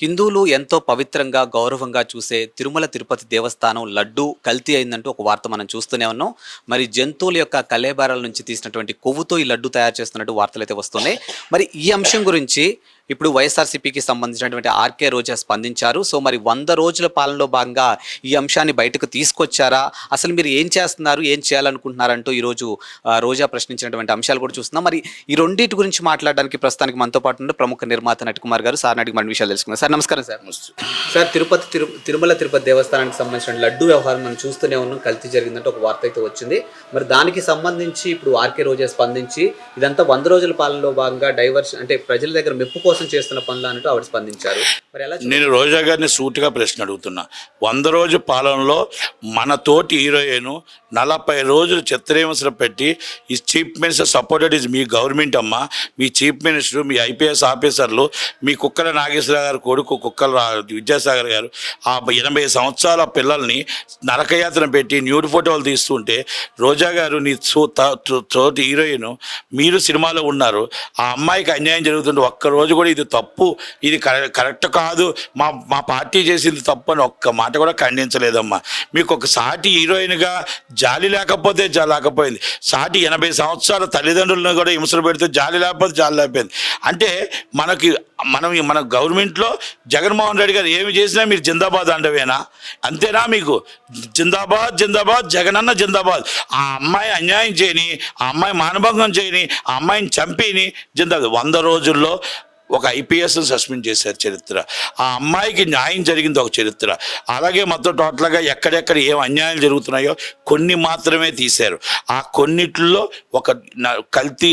హిందువులు ఎంతో పవిత్రంగా, గౌరవంగా చూసే తిరుమల తిరుపతి దేవస్థానం లడ్డూ కల్తీ అయిందంటూ ఒక వార్త మనం చూస్తూనే ఉన్నాం. మరి జంతువుల యొక్క కళేబరాల నుంచి తీసినటువంటి కొవ్వుతో ఈ లడ్డూ తయారు చేస్తున్నట్టు వార్తలైతే వస్తున్నాయి. మరి ఈ అంశం గురించి ఇప్పుడు వైఎస్ఆర్‌సీపీకి సంబంధించినటువంటి ఆర్‌కే రోజా స్పందించారు. సో, మరి 100 రోజుల పాలనలో భాగంగా ఈ అంశాన్ని బయటకు తీసుకొచ్చారా? అసలు మీరు ఏం చేస్తున్నారు? ఏం చేయాలనుకుంటున్నారంటూ ఈరోజు రోజా ప్రశ్నించినటువంటి అంశాలు కూడా చూస్తున్నాం. మరి ఈ రెండిటి గురించి మాట్లాడడానికి ప్రస్తుతానికి మనతో పాటు ఉన్న ప్రముఖ నిర్మాత నటికుమార్ గారు. సార్‌ని అడిగి మరిన్ని విషయాలు తెలుసుకుందాం. సార్ నమస్కారం సార్. సార్ తిరుమల తిరుపతి దేవస్థానానికి సంబంధించిన లడ్డూ వ్యవహారం మనం చూస్తూనే ఉన్నాం. కల్తీ జరిగిందంటే ఒక వార్త అయితే వచ్చింది. మరి దానికి సంబంధించి ఇప్పుడు ఆర్‌కే రోజా స్పందించి ఇదంతా 100 రోజుల పాలనలో భాగంగా డైవర్షన్ అంటే ప్రజల దగ్గర మెప్పు కోసం చేస్తున్న పనులు అన్నట్టు ఆవిడ స్పందించారు. మరి ఎలా నేను రోజా గారిని సూటిగా ప్రశ్న అడుగుతున్నా. 100 రోజు పాలనలో మన తోటి హీరోయిన్ 40 రోజులు చిత్రహింసలు పెట్టి ఈ chief minister supported is me government అమ్మ, మీ చీఫ్ మినిస్టర్, మీ ఐపీఎస్ ఆఫీసర్లు, మీ కుక్కల నాగేశ్వర గారు కొడుకు కుక్కల విద్యాసాగర్ గారు ఆ 80 సంవత్సరాల పిల్లల్ని నరకయాతన పెట్టి న్యూడ్ ఫోటోలు తీస్తుంటే, రోజా గారు నీ తోటి హీరోయిన్ మీరు సినిమాలో ఉన్నారు, ఆ అమ్మాయికి అన్యాయం జరుగుతుంటే ఒక్కరోజు కూడా ఇది తప్పు, ఇది కరెక్ట్ కాదు, మా పార్టీ చేసింది తప్పు అని ఒక్క మాట కూడా ఖండించలేదమ్మా. మీకు ఒక సాటి హీరోయిన్గా జాలి లేకపోతే లేకపోయింది, సాటి 80 సంవత్సరాల తల్లిదండ్రులను కూడా హింసలు పెడితే జాలి లేకపోతే జాలి లేకపోయింది. అంటే మన గవర్నమెంట్లో జగన్మోహన్ రెడ్డి గారు ఏమి చేసినా మీరు జిందాబాద్ అండవేనా? అంతేనా మీకు? జిందాబాద్ జిందాబాద్ జగనన్న జిందాబాద్. ఆ అమ్మాయి అన్యాయం చేయని, ఆ అమ్మాయి మానభంగం చేయని, ఆ అమ్మాయిని చంపిని జిందాబాద్. 100 రోజుల్లో ఒక ఐపీఎస్ని సస్పెండ్ చేశారు చరిత్ర. ఆ అమ్మాయికి న్యాయం జరిగింది ఒక చరిత్ర. అలాగే మొత్తం టోటల్గా ఎక్కడెక్కడ ఏం అన్యాయాలు జరుగుతున్నాయో కొన్ని మాత్రమే తీశారు. ఆ కొన్నిట్లో ఒక కల్తీ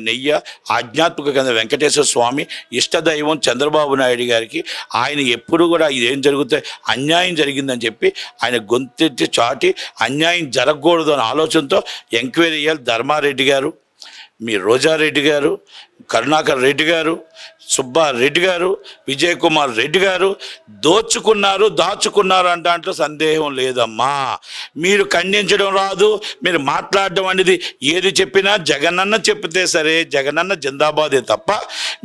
నెయ్యి ఆధ్యాత్మిక కేంద్రం వెంకటేశ్వర స్వామి ఇష్టదైవం చంద్రబాబు నాయుడు గారికి ఆయన ఎప్పుడు కూడా ఇదేం జరుగుతాయి అన్యాయం జరిగిందని చెప్పి ఆయన గొంతెత్తి చాటి అన్యాయం జరగకూడదు అనే ఆలోచనతో ఎంక్వైరీ చేయాలి. ధర్మారెడ్డి గారు, మీ రోజారెడ్డి గారు, కరుణాకర్ రెడ్డి గారు, సుబ్బారెడ్డి గారు, విజయ్ కుమార్ రెడ్డి గారు దాచుకున్నారు అంటే దాంట్లో సందేహం లేదమ్మా. మీరు ఖండించడం రాదు, మీరు మాట్లాడడం అనేది ఏది చెప్పినా జగనన్న చెప్తే సరే, జగనన్న జిందాబాదే తప్ప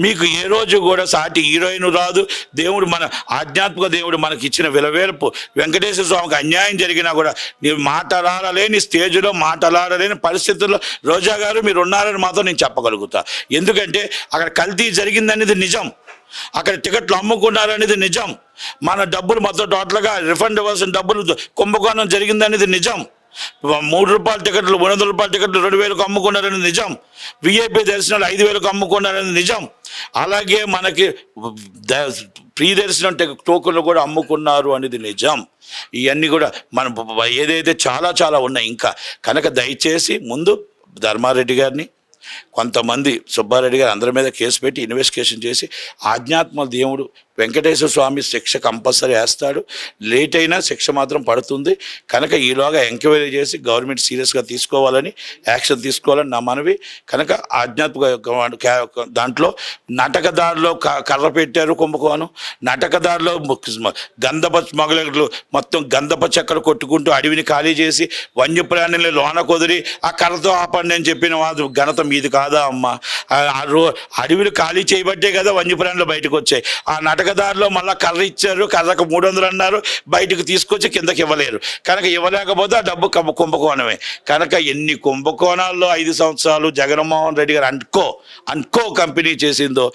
మీకు ఏ రోజు కూడా సాటి హీరోయిన్ రాదు. దేవుడు మన ఆధ్యాత్మిక దేవుడు మనకి ఇచ్చిన విలవేల్పు వెంకటేశ్వర స్వామికి అన్యాయం జరిగినా కూడా మీరు మాట్లాడలేని స్టేజ్లో మాట్లాడలేని పరిస్థితుల్లో రోజా గారు మీరు ఉన్నారని మాత్రం నేను చెప్పగలుగుతా. ఎందుకంటే అక్కడ కల్తీ జరిగిందనేది నిజం, అక్కడ టికెట్లు అమ్ముకున్నారనేది నిజం, మన డబ్బులు మొత్తం టోటల్గా రిఫండ్ ఇవ్వాల్సిన డబ్బులు కుంభకోణం జరిగిందనేది నిజం, 3 రూపాయల టికెట్లు 300 రూపాయల టికెట్లు 2000కు అమ్ముకున్నారనేది నిజం, విఐపీ దర్శనాలు 5000కు అమ్ముకున్నారనేది నిజం, అలాగే మనకి ఫ్రీ దర్శనం టోకెన్లు కూడా అమ్ముకున్నారు అనేది నిజం. ఇవన్నీ కూడా మన ఏదైతే చాలా చాలా ఉన్నాయి ఇంకా. కనుక దయచేసి ముందు ధర్మారెడ్డి గారిని, కొంతమంది సుబ్బారెడ్డి గారు అందరి మీద కేసు పెట్టి ఇన్వెస్టిగేషన్ చేసి ఆధ్యాత్మ దేవుడు వెంకటేశ్వర స్వామి శిక్ష కంపల్సరీ వేస్తాడు. లేట్ అయినా శిక్ష మాత్రం పడుతుంది. కనుక ఈలోగా ఎంక్వైరీ చేసి గవర్నమెంట్ సీరియస్గా తీసుకోవాలని, యాక్షన్ తీసుకోవాలని నా మనవి. కనుక ఆధ్యాత్మిక దాంట్లో నాటకదారిలో కర్ర పెట్టారు కుంభకోణం, నాటకదారిలో గంధప స్మగ్లర్లు మొత్తం గంధప చెక్కలు కొట్టుకుంటూ అడవిని ఖాళీ చేసి వన్యప్రాణుల్ని లోన కుదిరి ఆ కర్రతో ఆపండి అని చెప్పిన వాడు ఘనత మీది కాదా అమ్మ? అడవిని ఖాళీ చేయబట్టే కదా వన్యప్రాణులు బయటకు వచ్చాయి. ఆ నాటకదారిలో మళ్ళీ కర్ర ఇచ్చారు, కర్రకు 300 అన్నారు, బయటకు తీసుకొచ్చి కిందకి ఇవ్వలేరు. కనుక ఇవ్వలేకపోతే ఆ డబ్బు కుంభకోణమే. కనుక ఎన్ని కుంభకోణాల్లో 5 సంవత్సరాలు జగన్మోహన్ రెడ్డి గారు అన్కో కంపెనీ చేసిందో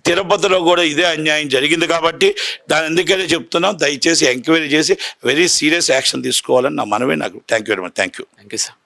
తిరుపతిలో కూడా ఇదే అన్యాయం జరిగింది. కాబట్టి దాని ఎందుకనే చెప్తున్నాం, దయచేసి ఎంక్వైరీ చేసి వెరీ సీరియస్ యాక్షన్ తీసుకోవాలని నా మనవి. నాకు thank you very much. Thank you sir.